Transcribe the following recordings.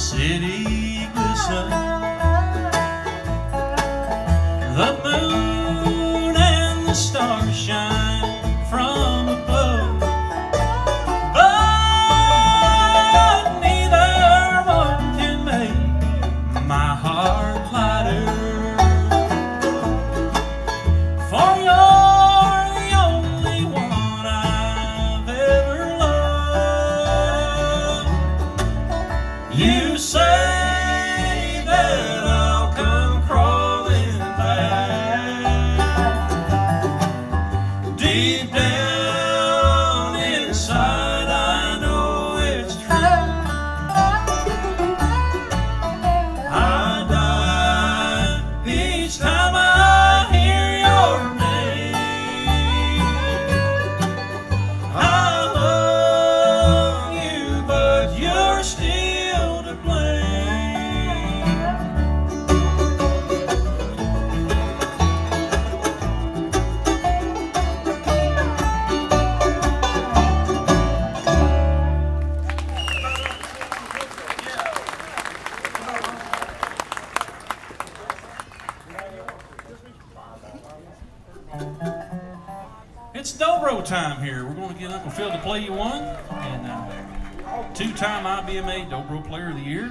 city glisten, the moon and the stars shine from above, but neither one can make my heart lighter, for you're the only one I've ever loved. You say that I'll come crawling back. Deep down inside I know it's true. I die each time I hear your name. I love you, but you're still to blame. It's dobro time here. We're going to get Uncle Phil to play you one, and two-time IBMA Dobro Player of the Year.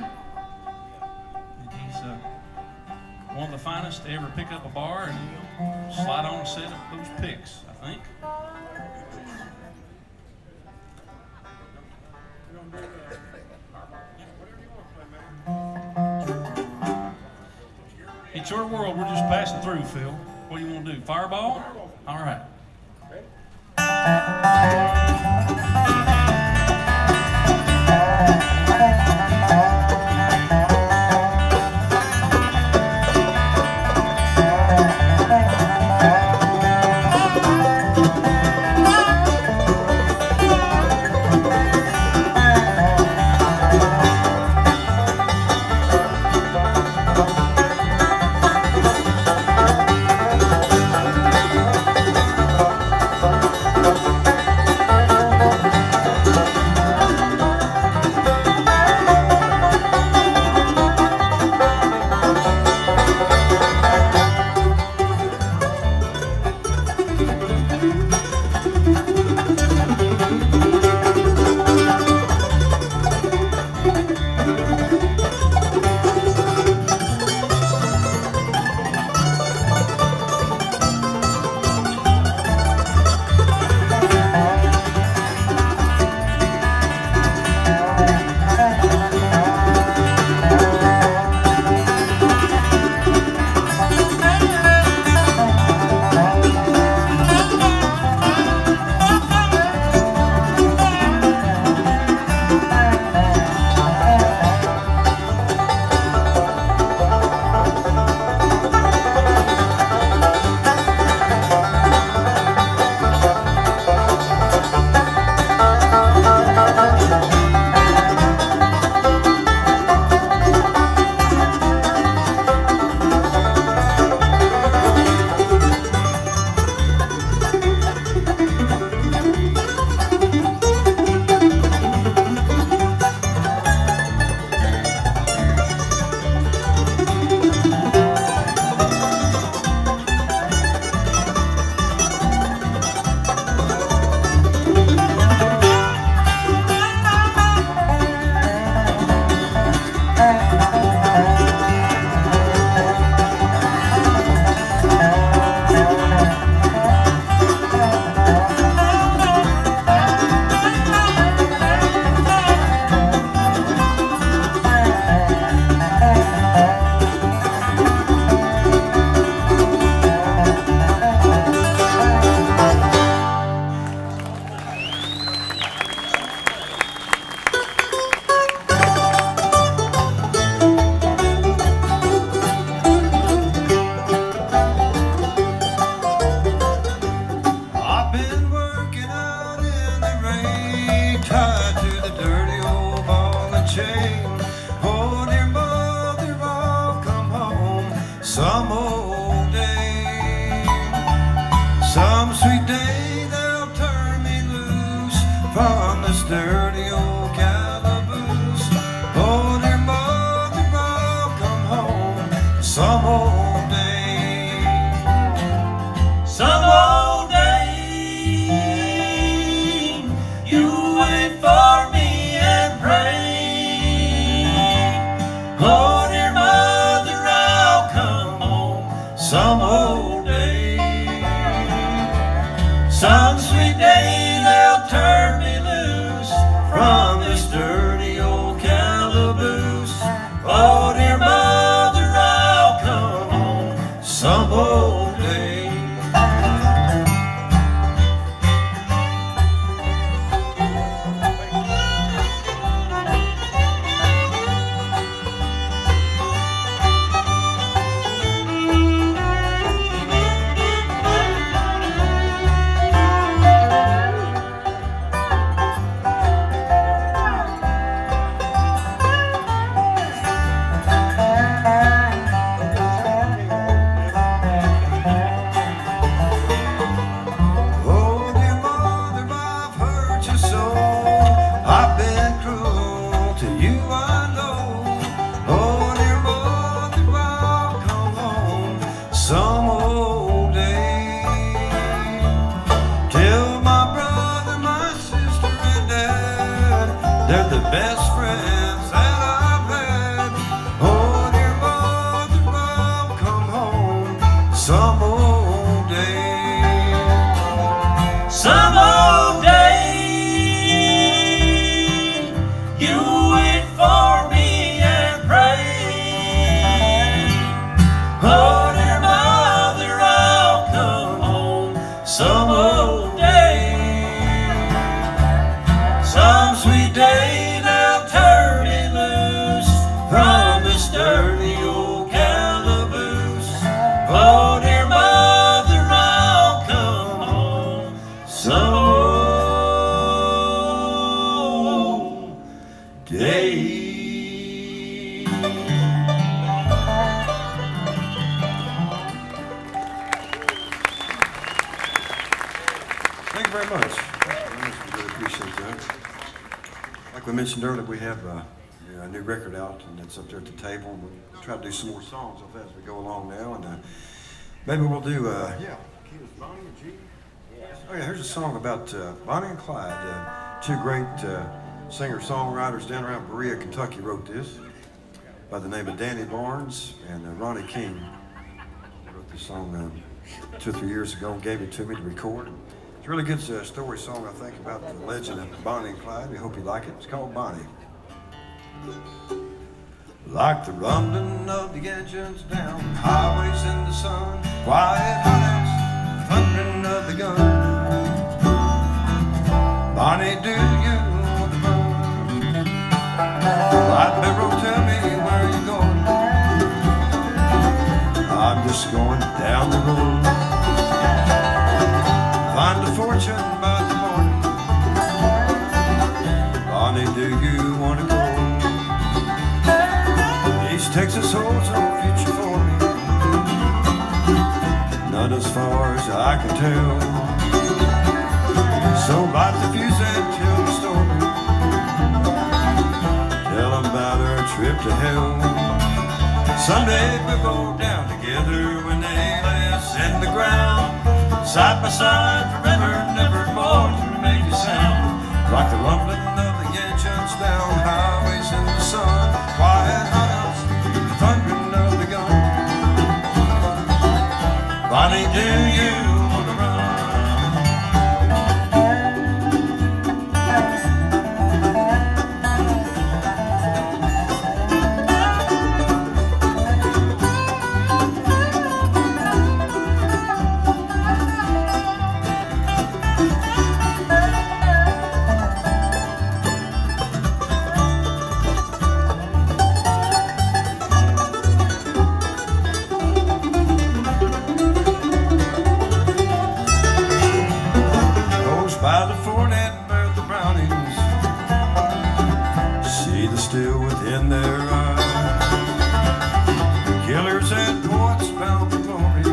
And he's one of the finest to ever pick up a bar and slide on a set of those picks, I think. It's your world. We're just passing through, Phil. What do you want to do? Fireball? All right. some old day, some sweet day they'll turn me loose from this dirty old calaboose. Oh, dear mother, day. Thank you very much. We really appreciate that. Like we mentioned earlier, we have a new record out, and it's up there at the table. We'll try to do some more songs of that as we go along now, and maybe we'll do, key was Bonnie and G? Oh yeah, here's a song about Bonnie and Clyde, two great singer-songwriters down around Berea, Kentucky wrote this, by the name of Danny Barnes and Ronnie King. They wrote this song 2 or 3 years ago and gave it to me to record. It's a really good story song, I think, about the legend of Bonnie and Clyde. We hope you like it. It's called Bonnie. Like the rumbling of the engines down highways in the sun, quiet hideouts, thundering of the gun. Bonnie, do you want to run? Clyde, Barrow, tell me where you going. I'm just going down the road. Find a fortune by the morning. Bonnie, do you want to go? East Texas holds no future for me, not as far as I can tell. So light the fuse and tell the story. Tell them about her trip to hell. Someday we'll go down together when they lay us in the ground, side by side forever, never more to make a sound. Like the rumbling of the engines down highways in the sun, quiet hideouts, the thundering of the gun. Bonnie, do you want to run? By the fort and birth the Brownings, see the steel within their eyes. Killers and poets bound for glory,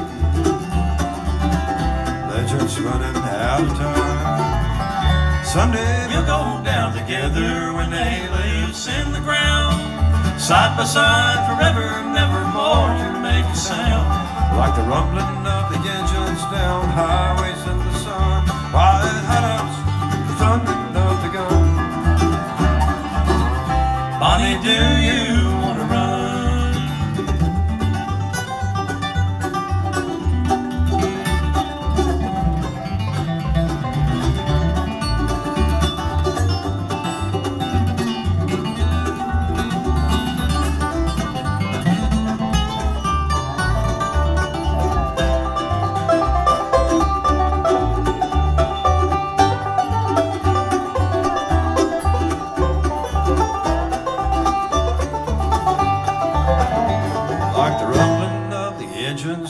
legends running out of time. Someday we'll go down together when they lay us in the ground, side by side forever, never more to make a sound. Like the rumbling of the engines down highways in the sun, quiet hideouts, the thundering of the gun. Bonnie, do you want to run?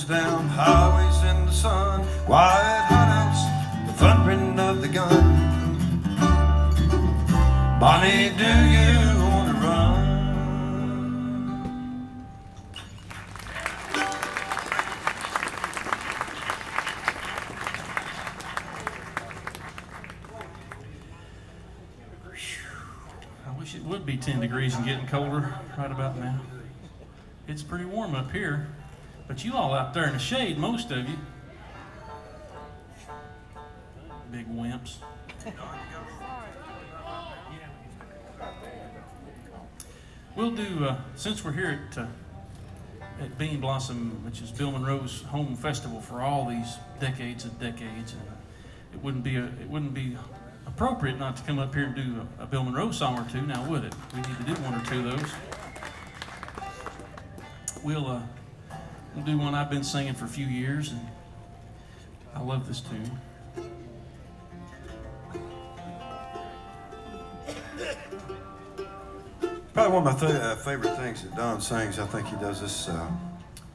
Down highways in the sun, quiet hideouts, the thundering of the gun. Bonnie, do you want to run? I wish it would be 10 degrees and getting colder right about now. It's pretty warm up here. But you all out there in the shade, most of you. Big wimps. We'll do, since we're here at Bean Blossom, which is Bill Monroe's home festival for all these decades and decades, and it wouldn't be appropriate not to come up here and do a Bill Monroe song or two, now would it? We need to do one or two of those. We'll do one I've been singing for a few years, and I love this tune. Probably one of my favorite things that Don sings. I think he does this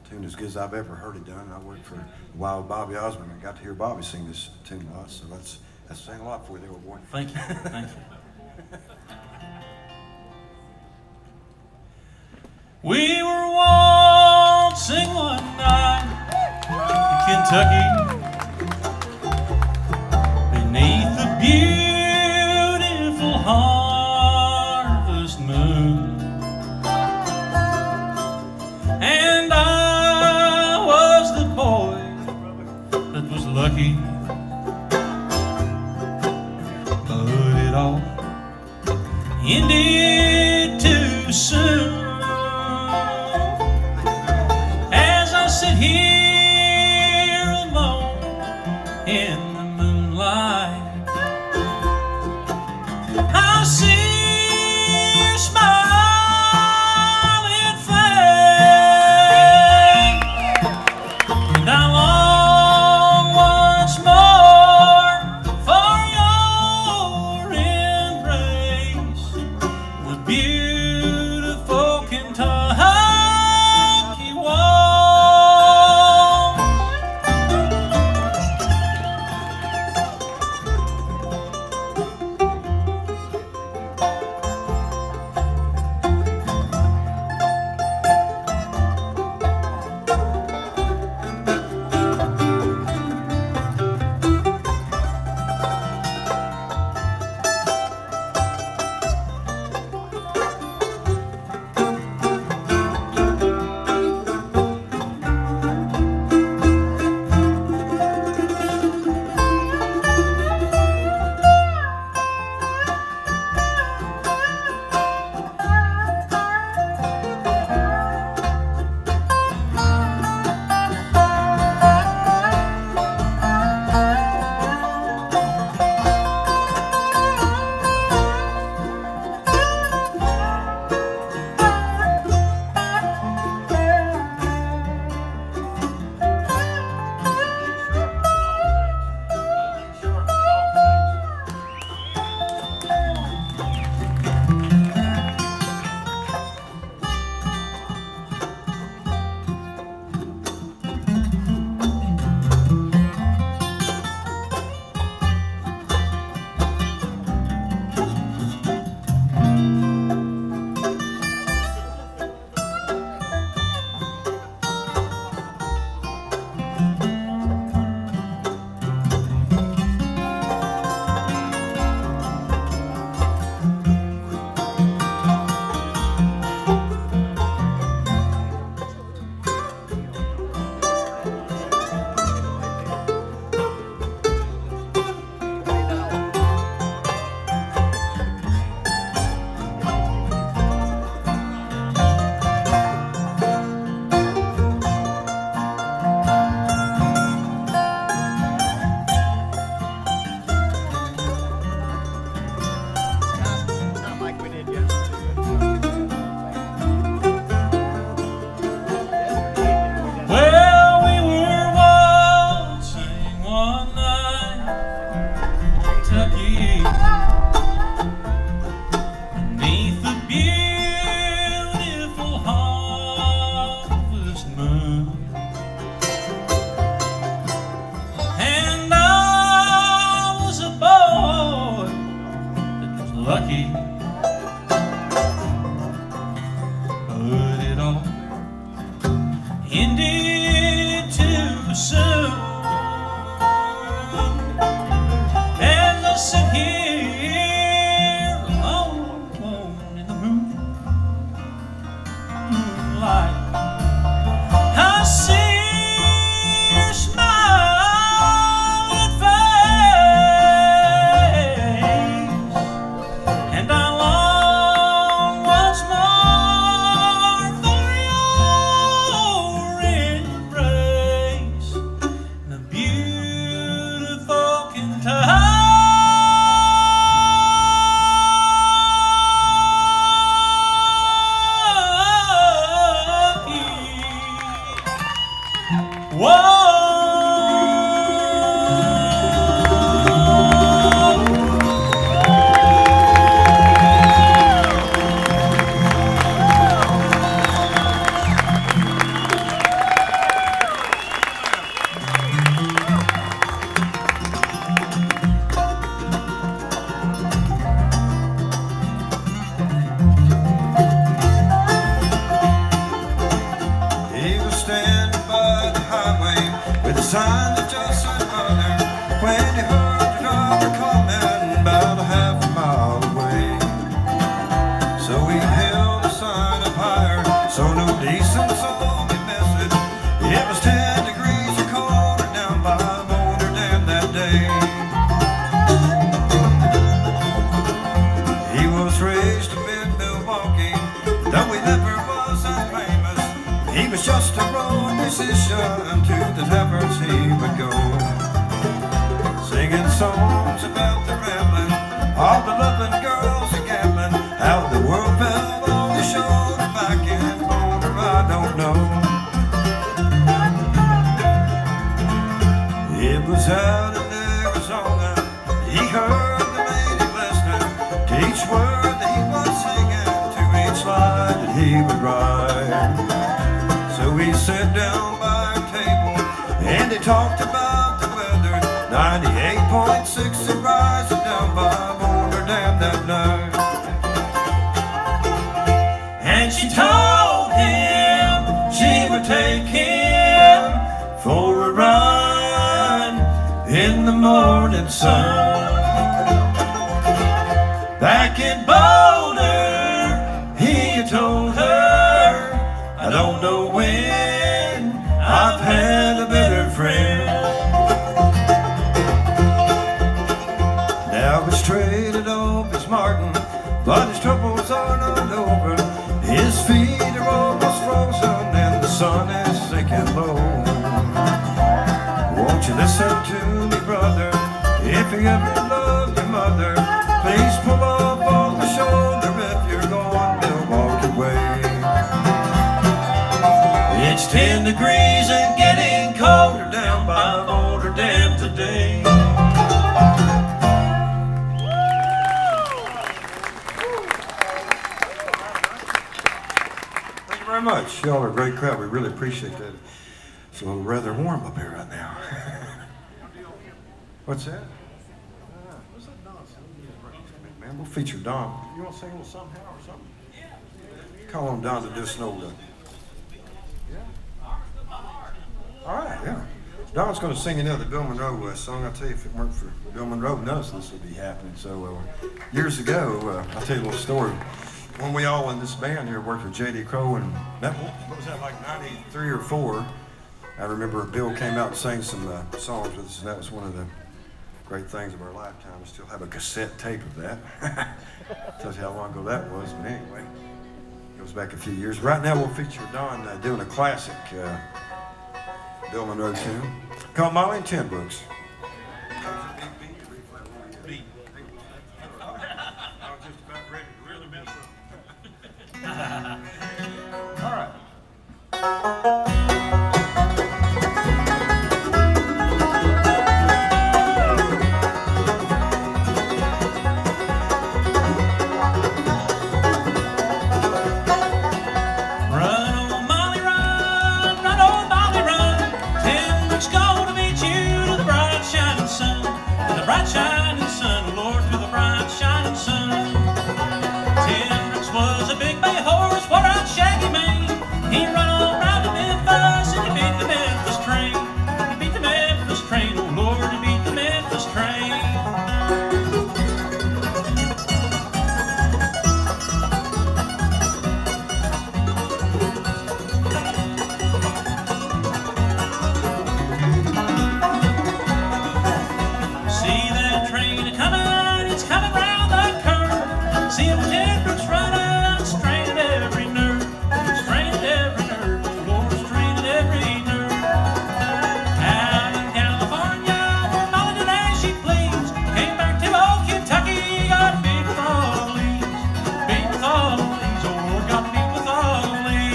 tune as good as I've ever heard it done. I worked for a while with Bobby Osborne and got to hear Bobby sing this tune a lot, so that's saying a lot for you there, old boy. Thank you. Thank you. We were waltzing one night in Kentucky beneath the beautiful harvest moon, and I was the boy that was lucky, but it all ended too soon. As I sit here alone in the moonlight, I see your smiling face, and I long once more held a sign up higher, so no decent soul could miss it. It was 10 degrees or colder down by Boulder Dam that day. He was raised up in Milwaukee, though he never was that famous. He was just a road musician, to the taverns he would go, singing songs about the rambling, all the loving girls a gambling, how the world fell on his shoulder back in Boulder, I don't know. It was out in Arizona, he heard the lady listening to each word that he was singing, to each line that he would write. So he sat down by a table and they talked about the weather. 98.6 and rising down by Boulder Dam that night. And she told him she would take him for a run in the morning sun. Back in Boulder, he told her, I don't know when I've had a better friend. Now he's traded off his Martin, but his troubles are not over. His feet are almost frozen and the sun is sinking low. Won't you listen to me, brother? If you ever loved your mother, please pull up on the shoulder if you're going Milwaukee way. It's 10 degrees and getting colder down by Boulder Dam today. Thank you very much. Y'all are a great crowd. We really appreciate that. It's a little rather warm up here right now. What's that? What's that, Don? Man, we'll feature Don. You want to sing a little somehow or something? Call on Don to do some old. All right, yeah. Don's going to sing another Bill Monroe song. I'll tell you, if it weren't for Bill Monroe, none of this would be happening. So years ago, I'll tell you a little story. When we all in this band here worked with J.D. Crowe, and that, what was that, like 93 or 4, I remember Bill came out and sang some songs with us, and that was one of the great things of our lifetime. We still have a cassette tape of that. Tells you how long ago that was, but anyway, it goes back a few years. Right now we'll feature Don doing a classic Bill Monroe tune called Molly and Tin Books. All right. Bright shining sun, Lord, through the bright shining sun. Tin was a big bay horse, wore out shaggy mane. He run all round to Memphis and he beat the Memphis train. He beat the Memphis train, oh Lord, he beat the Memphis train. See the tin books right out, straining every nerve, oh Lord, straining every nerve. Out in California, where Molly did as she pleased, came back to old Kentucky, got beat with all the leaves, oh Lord, got beat with all the leaves.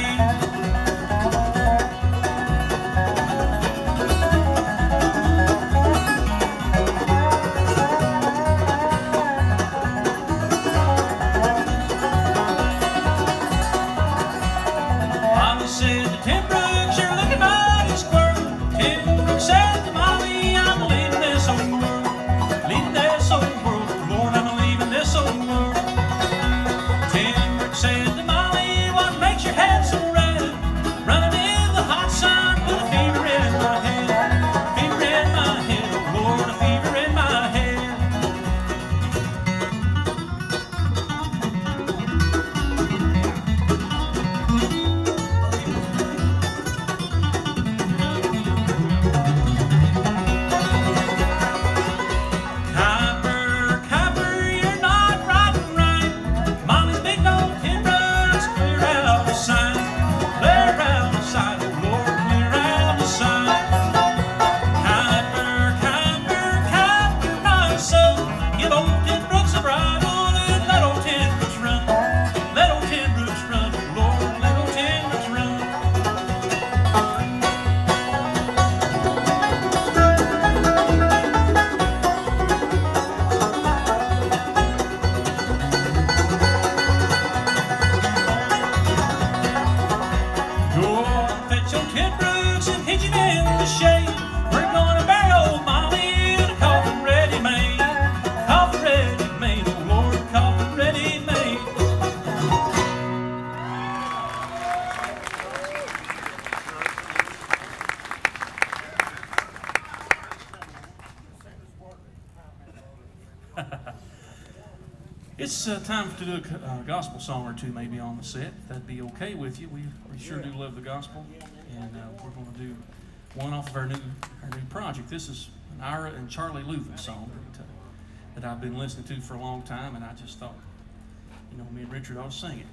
Said the tin books, you're looking mighty squirrel. Tin books said to Molly, I'm leaving this old world. Leaving this old world, Lord, I'm leaving this old world. Tin books said to Molly, what makes your head so red? Running in the hot sun with a fever in my head. Fever in my head, oh Lord, a fever in my head. It's time to do a gospel song or two maybe on the set. If that'd be okay with you. We sure do love the gospel, and we're going to do one off of our new project. This is an Ira and Charlie Luther song that I've been listening to for a long time, and I just thought, me and Richard ought to sing it.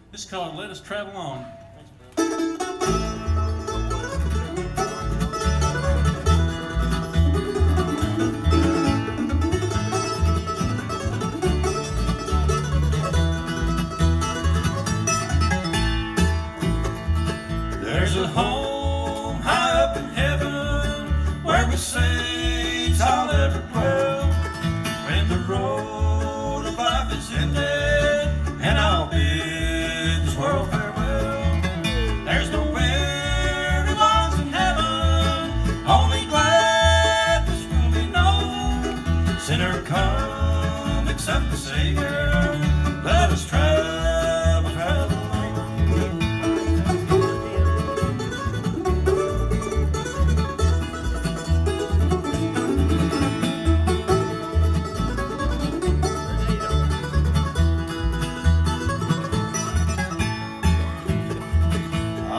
This is called Let Us Travel On. There's a home high up in heaven where the saints all ever dwell. When the road of life is ended and I'll bid this world farewell, there's no weary ones in heaven, only gladness will be known. Sinner, come, accept the Savior, let us travel, travel on.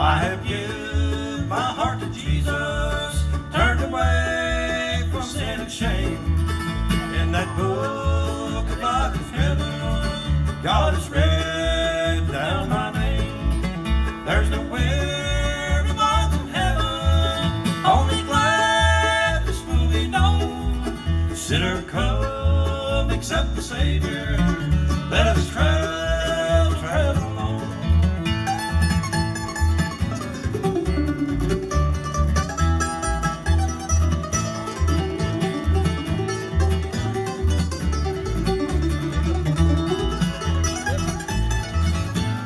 I have given my heart to Jesus, turned away from sin and shame. In that book of life is written, God has written down my name. There's no weary ones in heaven, only gladness will be known. Sinner, come, accept the Savior, let us travel, travel on.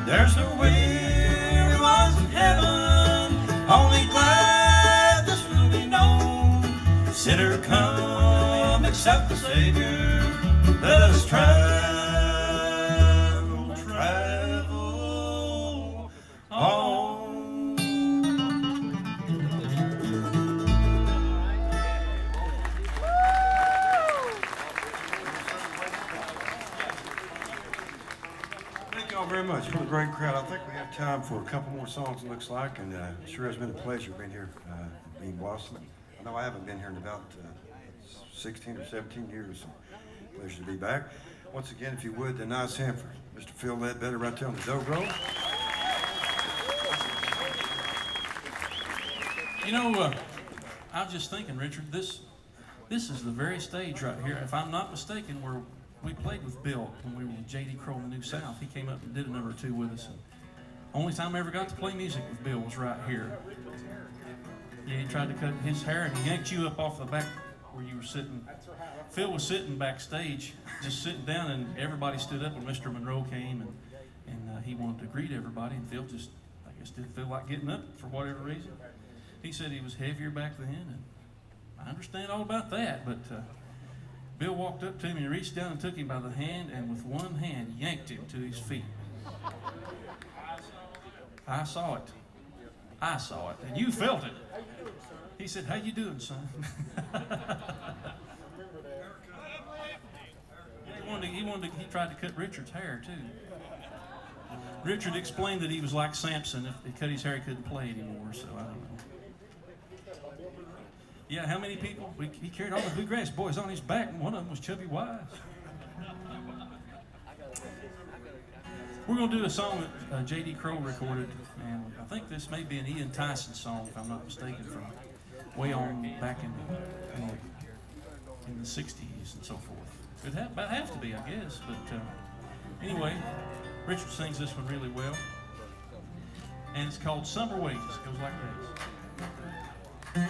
There's no weary ones in heaven, only gladness will be known. Sinner, come, accept the Savior, let us travel, travel on. Thank y'all very much. What a great crowd. I think we have time for a couple more songs, it looks like, and it sure has been a pleasure being here in Boston. I know I haven't been here in about 16 or 17 years, so pleasure to be back. Once again, if you would, the nice hand for Mr. Phil Ledbetter right there on the dobro. I was just thinking, Richard, this is the very stage right here. If I'm not mistaken, where we played with Bill when we were with J.D. Crowe in the New South. He came up and did a number or two with us. And only time I ever got to play music with Bill was right here. Yeah, he tried to cut his hair and he yanked you up off the back where you were sitting. Phil was sitting backstage, just sitting down, and everybody stood up when Mr. Monroe came, and he wanted to greet everybody, and Phil just, I guess, didn't feel like getting up for whatever reason. He said he was heavier back then, and I understand all about that, but Bill walked up to him and reached down and took him by the hand, and with one hand yanked him to his feet. I saw it. I saw it, and you felt it. He said, "How you doing, son?" He tried to cut Richard's hair too. Richard explained that he was like Samson. If he cut his hair, he couldn't play anymore. So I don't know. Yeah, how many people? He carried all the Bluegrass boys on his back, and one of them was Chubby Wise. We're going to do a song that J.D. Crowe recorded, and I think this may be an Ian Tyson song, if I'm not mistaken, from way on back in the 60s and so forth. It'd about have to be, I guess, but anyway, Richard sings this one really well, and it's called Summer Wages. It goes like this.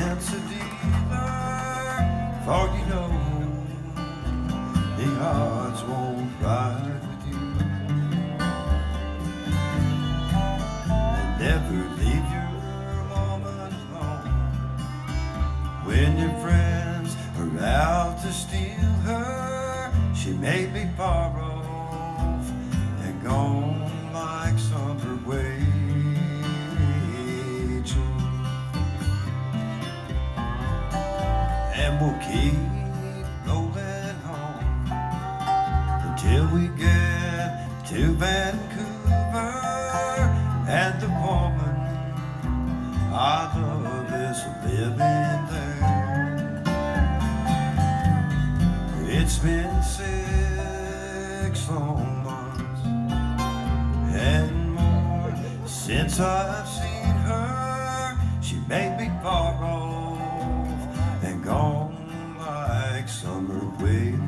fence a dealer, for you know the odds won't ride with you. And never leave your woman alone when your friends are out to steal her. She may be far off and gone like summer wages. And we'll keep rolling on until we get to Vancouver. And the woman I love is living there. It's been 6 long months and more since I've seen her. She may be far off and gone like summer wages.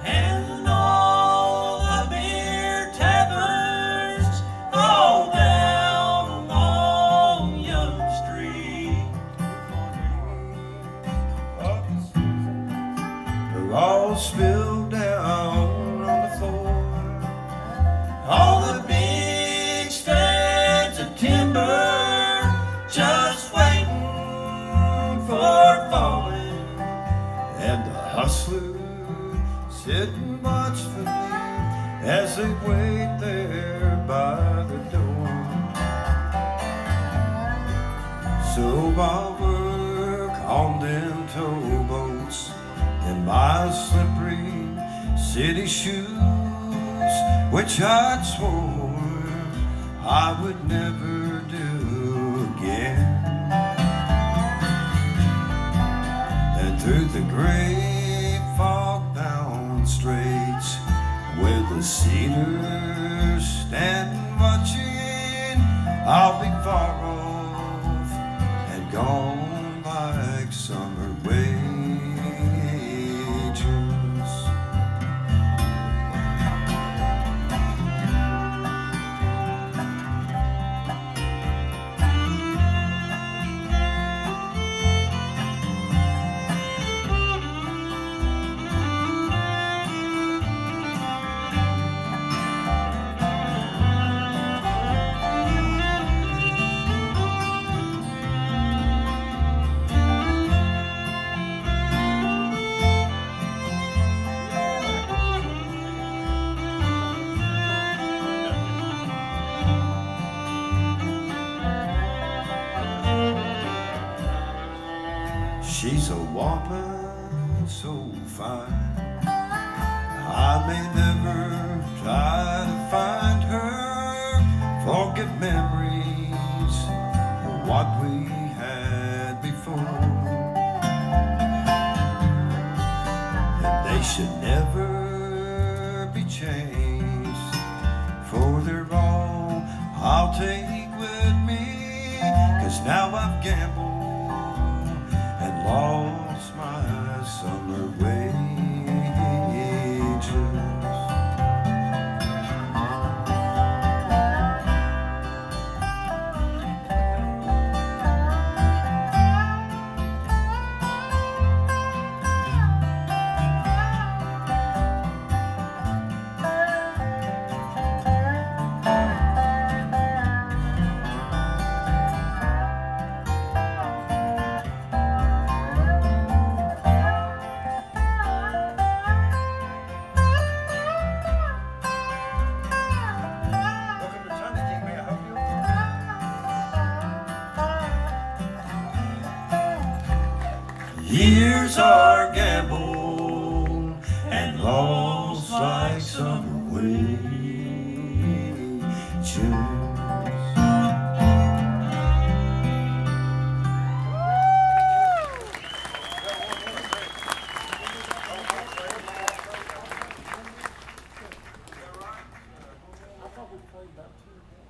And all the beer taverns all down along Young Street are all spilled down on the floor. all the big stands of timber just waiting for falling. And the hustlers sit and watch for me as they wait there by the door. So I'll work on them towboats in my slippery city shoes, which I'd sworn I would never do again. And through the great fog-bound straits, where the cedars stand watching, I'll be far off and gone like summer wages. She's a woman so fine, I may never try to find her, forget memories of what we had before. And they should never be changed, for they're all I'll take with me, 'cause now I've gambled and lost my summer wages. Years are gambled and lost like summer wages.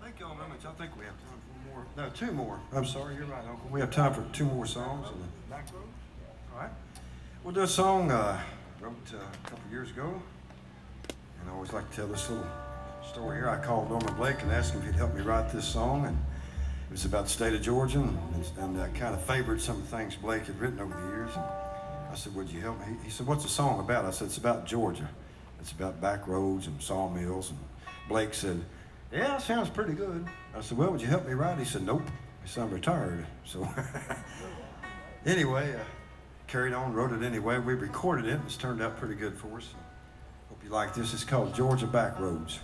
Thank y'all very much. I think we have time for more. No, 2 more. I'm sorry, you're right, Uncle. We have time for 2 more songs in the back row. All right. We'll do a song I wrote a couple years ago, and I always like to tell this little story here. I called Norman Blake and asked him if he'd help me write this song, and it was about the state of Georgia, and I kind of favored some of the things Blake had written over the years. And I said, would you help me? He said, what's the song about? I said, it's about Georgia. It's about back roads and sawmills. And Blake said, yeah, sounds pretty good. I said, well, would you help me write? He said, nope. He said, I'm retired. So anyway, carried on, wrote it anyway. We recorded it. It's turned out pretty good for us. Hope you like this. It's called Georgia Back Roads.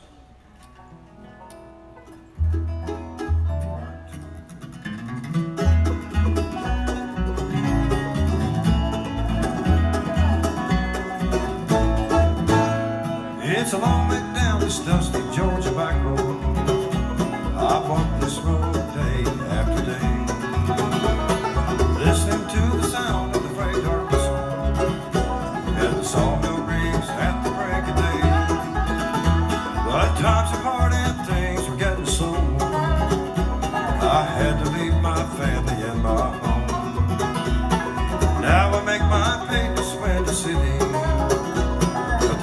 It's a long way down this dusty Georgia back road. I've walked this road day after day, listening to the sound of the freight car whistle and the sawmill rings at the break of day. But times are hard and things were getting slow. I had to leave my family and my home. Now I make my pay to swim the city.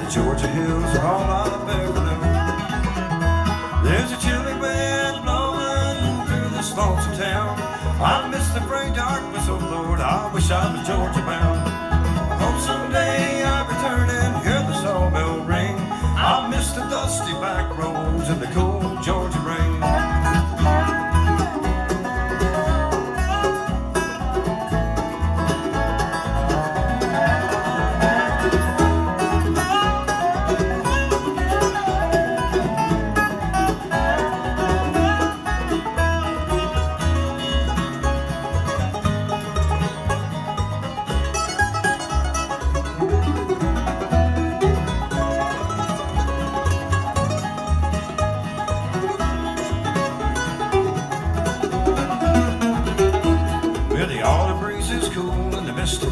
Georgia hills are all I've ever known. There's a chilly wind blowing through this lonesome town. I miss the freight dark whistle, Lord, I wish I was Georgia bound. Hope someday I return and hear the sawmill ring. I miss the dusty back roads and the cool Georgia rain.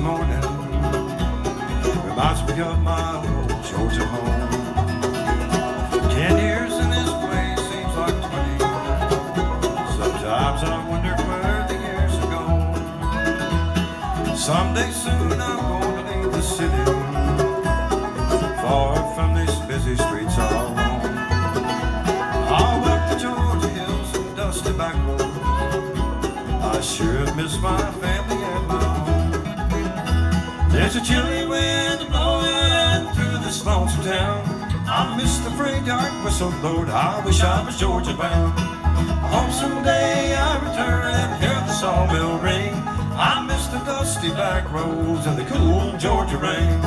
Morning reminds me of my old Georgia home. 10 years in this place seems like 20. Sometimes I wonder where the years are gone. Someday soon I'm going to leave the city, far from these busy streets all alone. I'll walk the Georgia hills and dusty back roads. I sure miss my family and my home. There's a chilly wind blowing through this lonesome town. I miss the freight yard whistle, Lord, I wish I was Georgia bound. I hope someday I return and hear the sawmill ring. I miss the dusty back roads and the cool Georgia rain.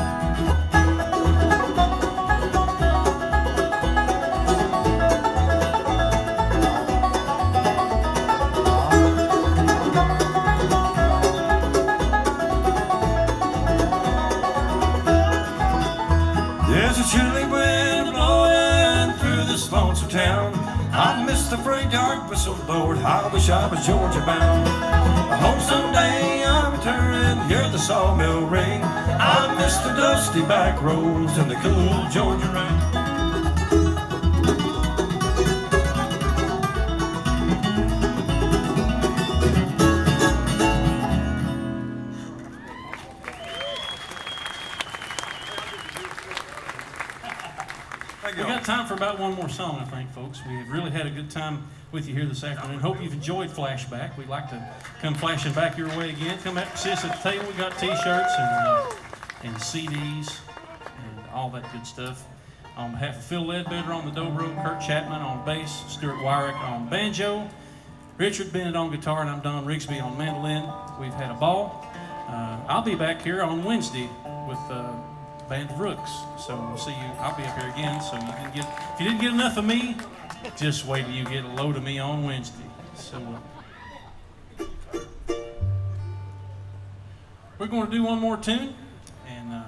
There's a chilly wind blowing through this lonesome town. I miss the freight yard whistle, Lord, I wish I was Georgia bound. I hope someday I return and hear the sawmill ring. I miss the dusty back roads and the cool Georgia rain. We got time for about one more song, I think, folks. We've really had a good time with you here this afternoon. Hope you've enjoyed Flashback. We'd like to come flashing back your way again. Come back and see us at the table. We got T-shirts and CDs and all that good stuff. On behalf of Phil Ledbetter on the dobro, Kurt Chapman on bass, Stuart Wyrick on banjo, Richard Bennett on guitar, and I'm Don Rigsby on mandolin. We've had a ball. I'll be back here on Wednesday with Band of Rooks. So we'll see you. I'll be up here again. So you can get, if you didn't get enough of me, just wait till you get a load of me on Wednesday. So we're going to do one more tune, and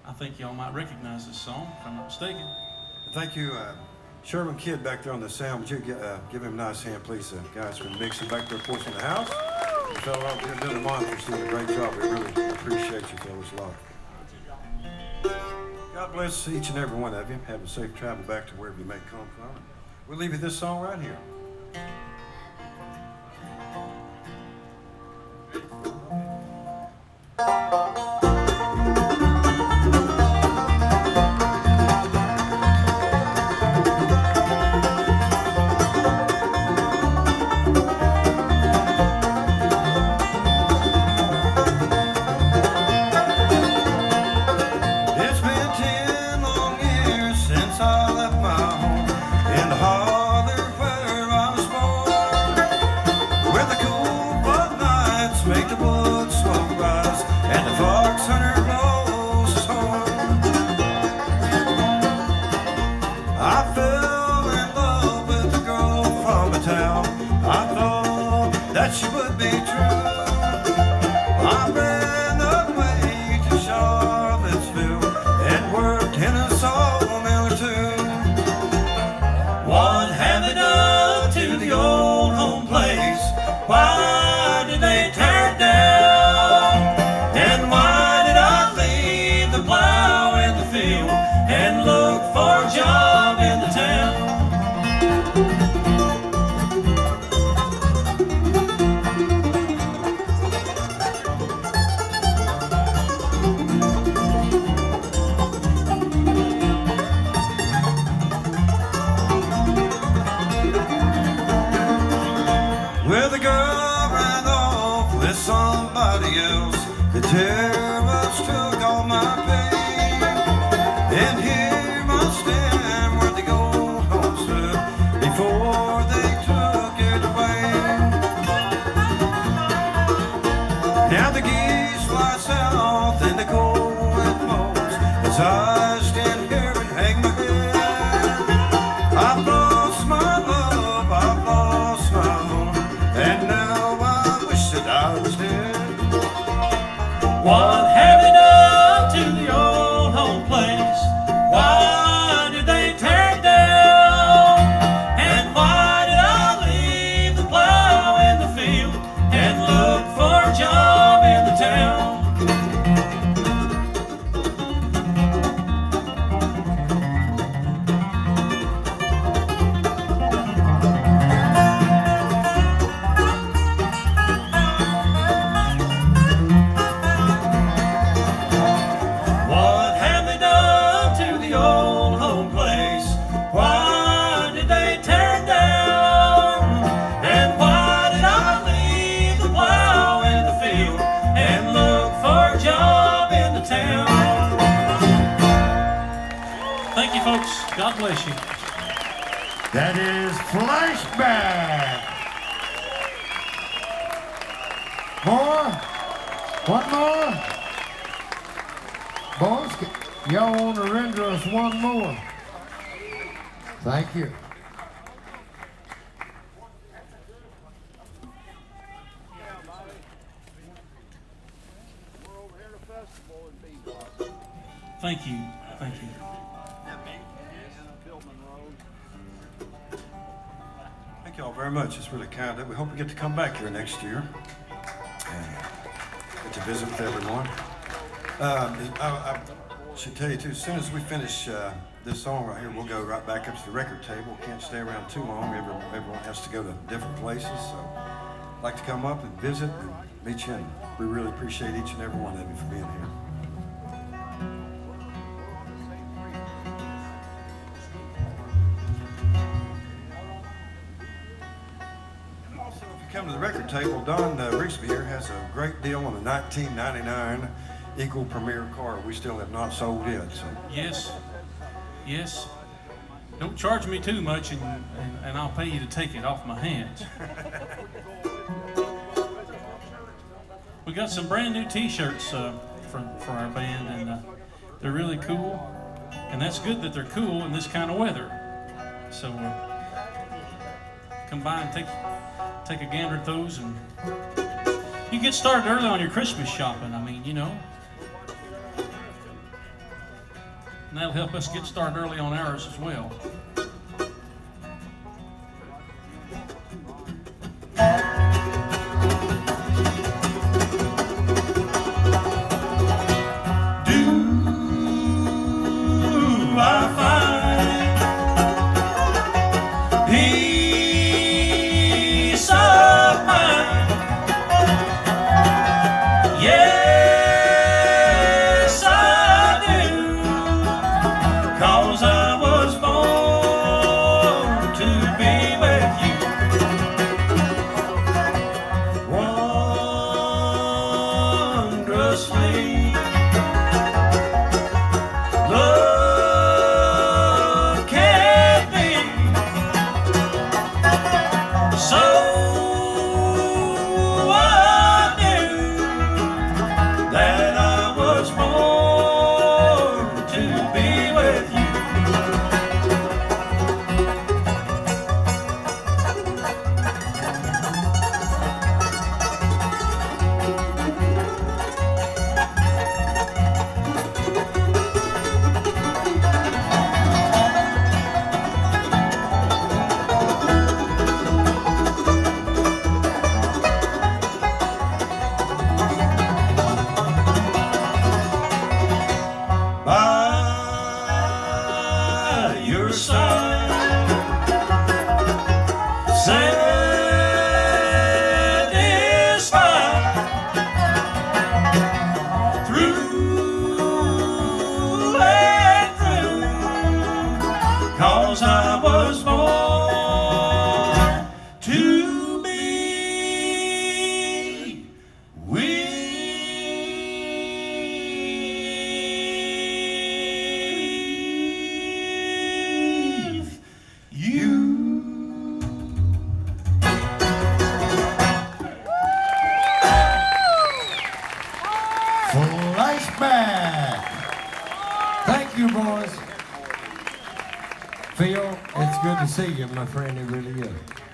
I think y'all might recognize this song if I'm not mistaken. Thank you, Sherman Kidd back there on the sound. Would you give him a nice hand, please? Guys from Mixie back there, of course, in the house. The fellow out there doing the monitors doing a great job. We really appreciate you fellas a lot. God bless each and every one of you. Have a safe travel back to wherever you may come from. We'll leave you this song right here. I thought that she would be true. I ran away to Charlottesville and worked in a sawmill or two. What have they done to the old home place? Why did they tear it down? And why did I leave the plow in the field and look for a job in the town? Well, the girl ran off with somebody else. The terrorists took all my pain. And here I stand where the old home stood before they took it away. Now the geese fly south and the cold wind blows as I stand here and hang my head. I've lost my love, I've lost my home, and now I wish that I was dead. What have they done to the old home place? Why did they tear it down? And why did I leave the plow in the field and look for a job in the town? What have they done to the old home place? Why did they tear it down? And why did I leave the plow in the field and look for a job in the town? Thank you, folks. God bless you. That is Flashback. More? One more? Boys, y'all want to render us one more? Thank you. Thank you. Thank you. Thank y'all very much. It's really kind of it. We hope we get to come back here next year and get to visit with everyone. I should tell you too, as soon as we finish this song right here, we'll go right back up to the record table. Can't stay around too long. Everyone has to go to different places. So I'd like to come up and visit and meet you. And we really appreciate each and every one of you for being here. Also, if you come to the record table, Don Rigsby here has a great deal on a 1999 Eagle Premier car we still have not sold yet. So Yes. Yes. Don't charge me too much and I'll pay you to take it off my hands. We got some brand new t-shirts for our band, and they're really cool. And that's good that they're cool in this kind of weather. So come by and take a gander at those, and you get started early on your Christmas shopping. I mean, you know. And that'll help us get started early on ours as well. Cause I was born good to see you, my friend. It really is.